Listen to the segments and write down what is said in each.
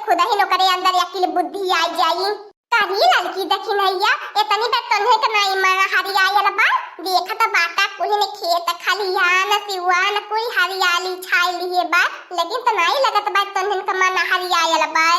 खुद ही नौकरी अंदर अकिल बुद्धि आई जाई। करी लड़की देखी नैया इतनी बार तन्हे के नहीं मन हरियायल बा देखत बाटा कोई ने खेत खलियान सिवान कोई हरियाली छाई लिए बा लेकिन त नहीं लगत बा तन्हे के मन हरियायल बा।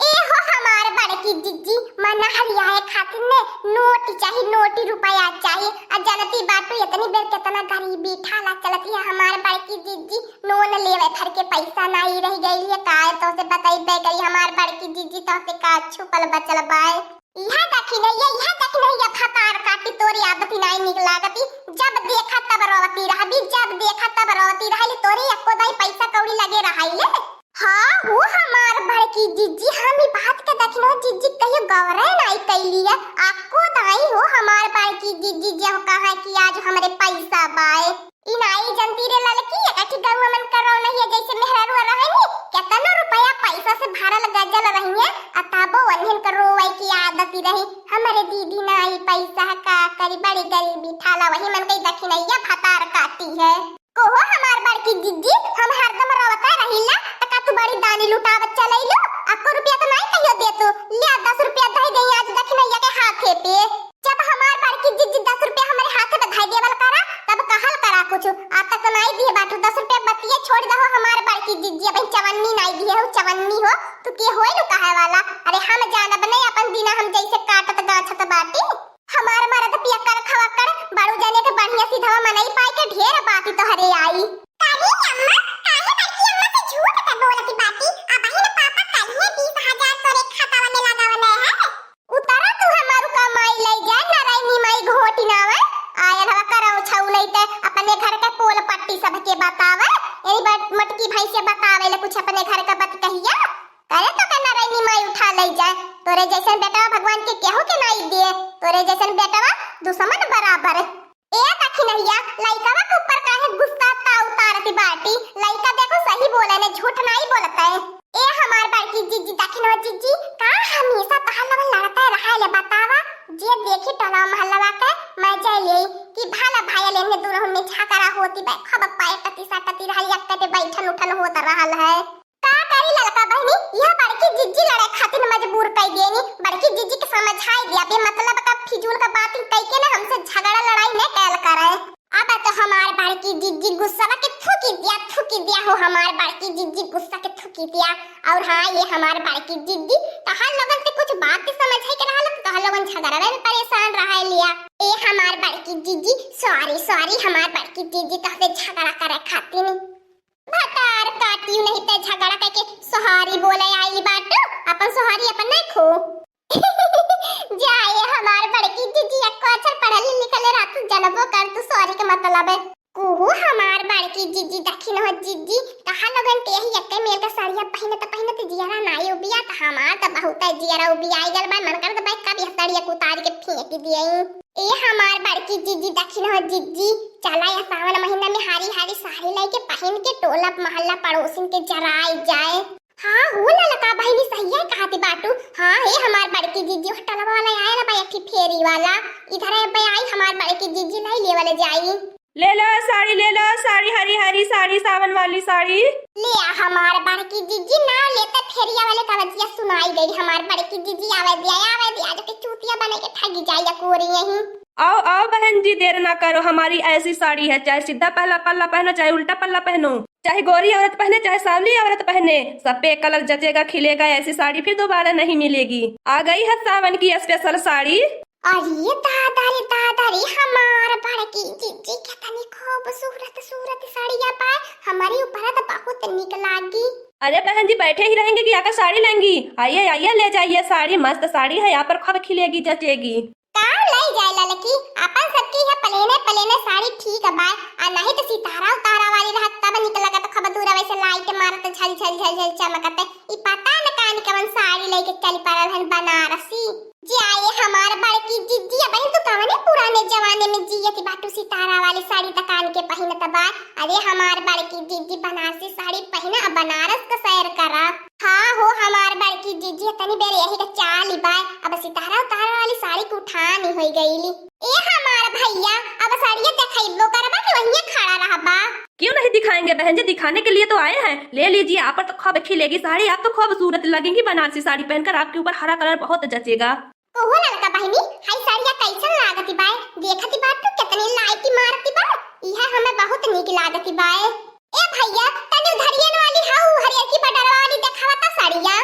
ए हो हमार बड़की जिज्जी मन हरियाए खातिर ने नोट चाहिए नोटी रुपया चाहिए आ जनती बाटू इतनी बेर कितना गरीबी ठाला चलती है हमार बड़की जिज्जी लोन लेवे फर के पैसा नहीं रह गई है काय तो से बताइबे गई हमार बड़की जिज्जी तो से का छुपल बचल बाय। यहां देखी नहीं फतार काटी तोरी आदत नहीं निकलागती जब देखा तब रोती रहबी जब देखा तब रोती रहली तोरी एको दाई पैसा कौड़ी लगे रहाइले। हाँ वो हमार बड़की जिज्जी हम ही बात के देखनो जिज्जी कहियो गवरे नहीं कैली है आपको दाई हो हमार बड़की जिज्जी जो कहा कि आज हमरे पैसा बाए इनाई जनती रे लड़की एकठी गंगा मन करो नहीं है जैसे मेहरारू रहनी कितना रुपया पैसा से भरल गजल रही है अताबो वन्हन करो वही की आदत रही हमारे दीदी नाई पैसा का करी बड़ी गरीबी ठाला वही मन कई देखी नहीं है फतार काटी है कोहो हमार बड़की जिज्जी हम हरदम रोता रहिला तका तू बड़ी दानी लुटावत चलैलो आपको रुपया तो नहीं कहियो दे तू ले 10 रुपया दे दे आज देखी नहीं के हाथे पे जब हमार बड़की जिज्जी 10 रुपया हमारे हाथ में धाई देवल करा तब कहल करा कुछ आ तक नहीं दिए बाटू 10 रुपया बतिए छोड़ दहो हमार बड़की जिज्जी अब चवन्नी नहीं दिए हो चवन्नी हो तू के होय नु कहे वाला अरे हम जानब नहीं अपन बिना हम जैसे काटत गाछत बाटी हमार मरद पिया कर खवा कर बाड़ू जाने के बढ़िया सीधा मनई पाई के ढेर बाती तो हरे आई काहे अम्मा काहे बड़की अम्मा से झूठ के बोलती बाती अब ही ना पापा काहे 20,000 तोरे खाता में लगावले है उतारा तू हमारू कमाई ले जा नारायणी माई घोटी नावे आयल हवा करौ छौ नहीं ते अपने घर के पोल पट्टी सब के बतावे यही मटकी भाई से बतावे ले कुछ अपने घर का बात कहिया करे तो के नारायणी माई उठा ले जाए तोरे जैसन बेटा भगवान के केहू के नहीं दिए तोरे जैसन बेटा दुश्मन बराबर ए देखी नैया लइकावा के ऊपर काहे गुस्सा ता उतारती बाटी लइका देखो सही बोले ने झूठ नहीं बोलता है ए हमार बड़की जिज्जी देखी न जिज्जी का हमेशा तहलवा लड़ता रहा ले बतावा जे देखी टला महलवा के मैं चले कि भाला भाया लेने दूर में छाकरा होती बे खबक पाए टती साटती रहल एकटे बैठन उठन होत रहल है का करी लड़का बहनी यह बड़की जिज्जी लड़े खातिर मजबूर कई देनी बड़की जिज्जी के समझाई दिया बे मतलब का फिजूल का बात कई के ना हमसे झगड़ा लड़ाई न कैल करे अब तो हमार बड़की जिज्जी गुस्सा के थूकी दिया हो हमार बड़की जिज्जी गुस्सा के थूकी दिया और हां ये हमार बड़की जिज्जी कहां लगन से कुछ बात समझ है के रहल तो लोगन झगड़ा में परेशान रह लिया ए हमार बड़की जिज्जी सॉरी हमार बड़की जिज्जी तो से झगड़ा करे खातिर भतार काटियो नहीं ते झगड़ा करके सहारी बोले आई बात अपन सहारी अपन नहीं खो जाए हमार बड़की जिज्जी को अच्छा पढ़ल लिखल रात जनबो कर तू सॉरी के मतलब है कुहू हमार बड़की जिज्जी दखिन हो जिज्जी कहा लगन के ही एक मेल का साड़िया पहने तो जियारा नाई उबिया त हमार त बहुत जियारा उबिया आई गल बा मन कर त बैठ का भी साड़िया उतार के फेंक दिए ए हमार बड़की जिज्जी दखिन हो जिज्जी चला या सावन महीना में हारी साड़ी लेके पहन के टोला मोहल्ला पड़ोसिन के जराई जाए हां हो ललका बहनी सही है कहती बाटू हां ए हमार बड़की जिज्जी होटल वाला आया ना भाई एक फेरी वाला इधर है भाई आई हमार बड़की जिज्जी नहीं ले वाले जाई ले लो साड़ी हरी साड़ी सावन वाली साड़ी ले हमार बड़की जिज्जी ना लेते फेरिया वाले कवजिया सुनाई गई हमार बड़की जिज्जी आवे दिया जो के चूतिया बने के ठगी जाया कोरी यही आओ बहन जी देर ना करो हमारी ऐसी साड़ी है चाहे सीधा पहला पल्ला पहनो चाहे उल्टा पल्ला पहनो चाहे गोरी औरत पहने चाहे सांवली औरत पहने सब पे कलर जचेगा खिलेगा ऐसी साड़ी फिर दोबारा नहीं मिलेगी आ गई है सावन की स्पेशल साड़ी अरे दादा रे हमार बड़की जिज्जी कितनी खूबसूरत साड़ियां पाए हमारी ऊपर तो बहुत निक लागी अरे बहन जी बैठे ही रहेंगे कि आकर साड़ी लेंगी आइए ले जाइए साड़ी मस्त साड़ी है यहाँ पर खूब खिलेगी जचेगी कहाँ ले जाए लड़की अपन सबकी है पलेने साड़ी ठीक है बाय आ नहीं तो सितारा उतारा वाली रहत तब निकल लगा तो खबर दूर वैसे लाइट मारत झल चमकते ई पता न कान कवन साड़ी लेके चली पड़ल हन बनारसी जी आए हमार बड़की जिज्जी बहन तू कवने पुराने जमाने में जियती बाटू सितारा वाली साड़ी तकान के पहिनत बा अरे हमार बड़की जिज्जी बनारसी साड़ी पहिना अब बनारस का सैर करा हाँ हो हमार बड़की जिज्जी तनी बेर यही का चाल बा अब सितारा उतारा वाली साड़ी को उठानी हो गईली ए हमार भैया अब साड़ियां दिखाइबो करबा के वहीं खड़ा रहबा क्यों नहीं दिखाएंगे बहन जी दिखाने के लिए तो आए हैं, ले लीजिए। आप पर तो खूब खिलेगी साड़ी, आप तो खूबसूरत लगेंगी बनारसी साड़ी पहनकर। आपके ऊपर हरा कलर बहुत जचेगा। ओहो लड़का बहिनी, हाय साड़िया कैसन लागती बाय? देखती बात तू कितनी लाइटी मारती बा। यह हमें बहुत नीक लागती बाय। ए भैया तने उधरियन वाली हाउ हरियर की बडरवा वाली देखावता साड़िया।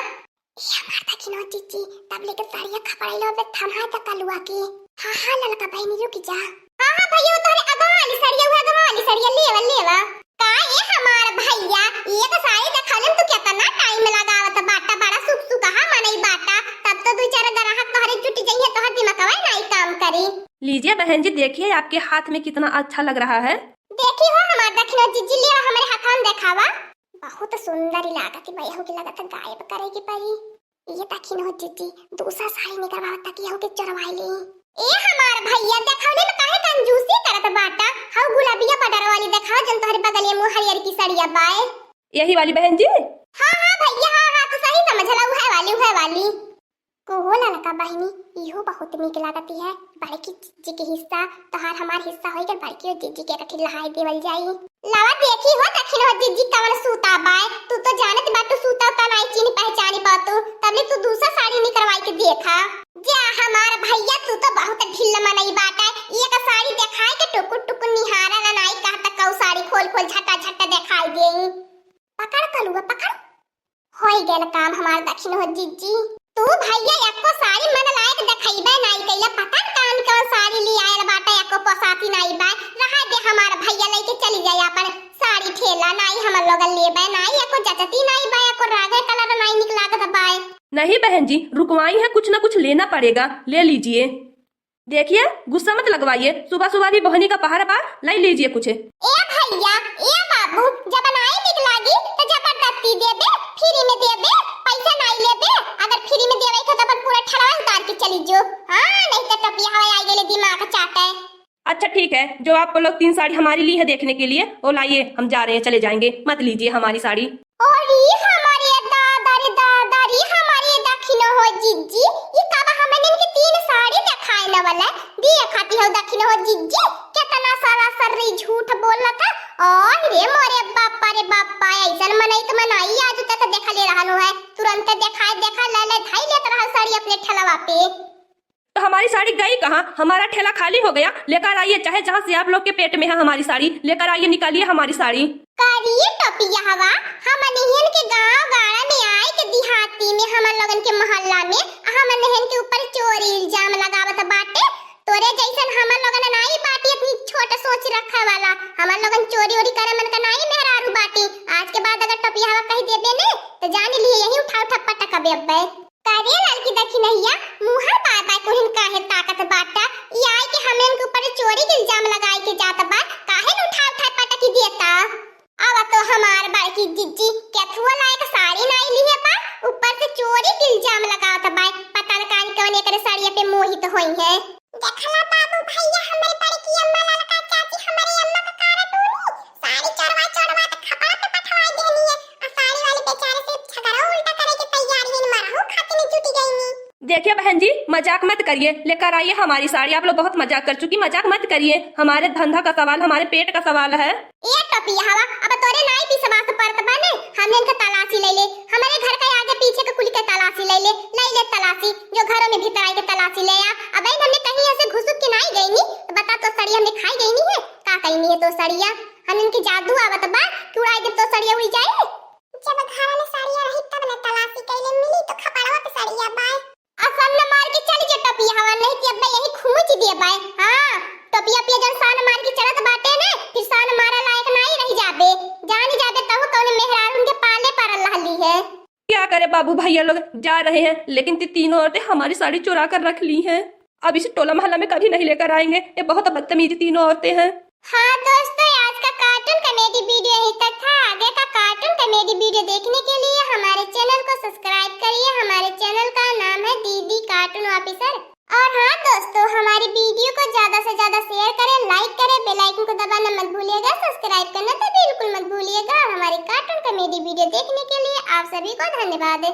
ये हमार दखिनो जीजी तब लेके साड़िया खपड़ाइलो बे थमा त कलुआ के। हां लड़का बहिनी रुक जा। हां भैया तोरे अगवा वाली साड़िया हुआ, अगवा वाली साड़िया लेवा का ये हमार भैया। ये तो साड़ी देखाले तू कितना टाइम लगावत बाटा, बड़ा सुख कहा मनई बाटा। तब तो दो चार ग्राहक तोहरे जुट जइहे, तोहर दिमागवा नहीं काम करी। लीजिए बहन जी, देखिए आपके हाथ में कितना अच्छा लग रहा है। देखी हो हमार दखिनो जीजी ले हमारे हाथ में देखावा। बहुत सुंदर लागत भैया हो के लगत गायब करेगी परी। ये दखिनो जीजी दूसरा साड़ी निकलवावत तक हो के चरवाई ले। ए हमार भैया देखावले में काहे कंजूसी करत बाटा। हाउ गुलाबिया बडर वाली देखाओ जन तोहरे बगल में हरियर की साड़िया बाय। यही वाली बहन जी? हां भैया हां तो सही समझला, उहे वाली। कोहो लड़का बहिनी इहो बहुत नीक लागती है। बड़की जीजी के हिस्सा तोहार हमार हिस्सा होई के बड़की जीजी के रखी लहाई देवल जाई। लावा देखी हो दखिनो जीजी कवन सूता बाय। तू तो जानत बा तू सूता का नहीं चीनी पहचानी पातू, तबले तू दूसरा साड़ी निकलवाई के देखा। जा हमार भैया तू तो बहुत ढिल्ला मनई बाटा। ये का साड़ी देखाई के टुकुर टुकुर निहारा ना नाई कहता कौ साड़ी खोल झटा दिखाई देई। पकड़ कलुआ पकड़। होई गेल काम हमार दखिनो जीजी। तू भैया एको साड़ी मन लायक देखैबे नहीं कइला, पता कान कौन साड़ी ले आयल बाटा एको पसाती नहीं बा। रहा दे हमार भैया लेके चली जाए अपन साड़ी ठेला नहीं हमर लोगन लेबे नहीं, एको जचती नहीं बा, एको रागे कलर नहीं निक लागत बाय। नहीं बहन जी रुकवाई है, कुछ ना कुछ लेना पड़ेगा, ले लीजिए। देखिए गुस्सा मत लगवाइए, सुबह सुबह भी बहनी का पहाड़ बा, ले लीजिए कुछ। ए भैया ए बाबू जब नहीं निक लागी तो जबरदस्ती देबे, फ्री में देबे, पैसा नहीं लेबे। अगर फ्री में देबे तो अपन पूरा ठड़वा उतार के चली जो। हां नहीं तो टपिया हवा आई गेले दिमाग चाटे। अच्छा ठीक है, जो आप लोग 3 साड़ी हमारी ली है देखने के लिए वो लाइए, हम जा रहे हैं, चले जाएंगे, मत लीजिए हमारी साड़ी। और ये हमारी दादा रे हमारी दखिनो हो जीजी, ये कब हमने इनकी 3 साड़ी दिखाए न वाला देखती हो दखिनो हो जीजी। कितना सारा सर्री झूठ बोलला था। और रे मोरे बापा ऐसन मनई तो मनाई आज तक देखा ले रहनु है। तुरंत देखा ले धाई लेत रहा साड़ी अपने ठलवा पे। तो हमारी साड़ी गई कहाँ? हमारा ठेला खाली हो गया, लेकर आइए, चाहे जहाँ से आप लोग के पेट में है हमारी साड़ी, लेकर आइए, निकालिए हमारी साड़ी। करिए टोपिया हवा हम नहन के गांव गाड़ा में आए के देहाती में हमन लोगन के मोहल्ला में हम नहन के ऊपर चोरी इल्जाम लगावत बाटे। तोरे जैसन हमन लोगन नाई बाटी, अपनी छोटा सोच रखा वाला हमन लोगन चोरी ओरी करे मन का नाई मेहरारू बाटी। आज के बाद अगर टोपिया हवा कह देबे ने तो जान लिए यही उठा पटकबे अब्बे। करे लड़की देखी नहिया मुंह बाय कोहिन काहे ताकत बाटा। ई आए के हमन के ऊपर चोरी के इल्जाम लगाई के जात बा, काहे न उठा पटकी देता। अब तो हमार बड़की जीजी केथुआ लायक साड़ी नहीं ली है बा, ऊपर से चोरी के इल्जाम लगावत बा। पता न कान कौन एकरे साड़िया पे मोहित होई है। देखला बाबू भैया हमरे बड़की अम्मा लड़का चाची हमारी अम्मा का कारटूनी साड़ी चढ़वा त खपड़ा पे पठवाई देनी है। आ साड़ी वाली बेचारे से झगड़ा उल्टा करे के तैयारी है, मरहु खाती नहीं जुटी गई नी। देखिए बहन जी मजाक मत करिए, लेकर आइए हमारी साड़ी। आप लोग बहुत मजाक कर चुकी, मजाक मत करिए, हमारे धंधा का सवाल, हमारे पेट का सवाल है। ए टोपिया हवा अब तोरे नाई विश्वास परत बने, हमने इनका तलाशी ले ले, हमारे घर का आगे पीछे के कुल के तलाशी ले ले तलाशी, जो घरों में भीतर आई के तलाशी ले आ। अब हमने कहीं ऐसे घुसुक के नहीं गई नी तो बता तो सड़िया हमने खाई गई नी है का कहीं नहीं है तो सड़िया हम इनके जादू आवत बा कि उड़ाई दे तो सड़िया उड़ जाए। जब घर में सड़िया रही तब न तलाशी कैले मिली तो खपड़वा पे सड़िया बाय। असल न मार के चली जे टोपिया हवा, नहीं कि अब यही खूंच दिए बाय। हां टोपिया पे जन सान मार के चलत बाटे ने फिर सान मारा लायक नहीं रह जाबे, जान जाबे तब कौन मेहरार उनके पाले पर रहली है। क्या करे बाबू भैया लोग जा रहे हैं, लेकिन तीनों औरतें हमारी साड़ी चुरा कर रख ली हैं। अब इस टोला मोहल्ला में कभी नहीं लेकर आएंगे, ये बहुत बदतमीज तीनों औरतें हैं। हाँ दोस्तों आज का कार्टून कॉमेडी वीडियो यही तक था। आगे का कार्टून कॉमेडी वीडियो देखने के लिए हमारे चैनल को सब्सक्राइब करिए। हमारे चैनल का नाम है दीदी कार्टून ऑफिसर। और हाँ दोस्तों हमारी वीडियो को ज्यादा से ज्यादा शेयर करें, लाइक करें, बेल आइकन को दबाना मत भूलिएगा, सब्सक्राइब करना तो बिल्कुल मत भूलिएगा। हमारी कार्टून कॉमेडी वीडियो देखने के लिए आप सभी को धन्यवाद।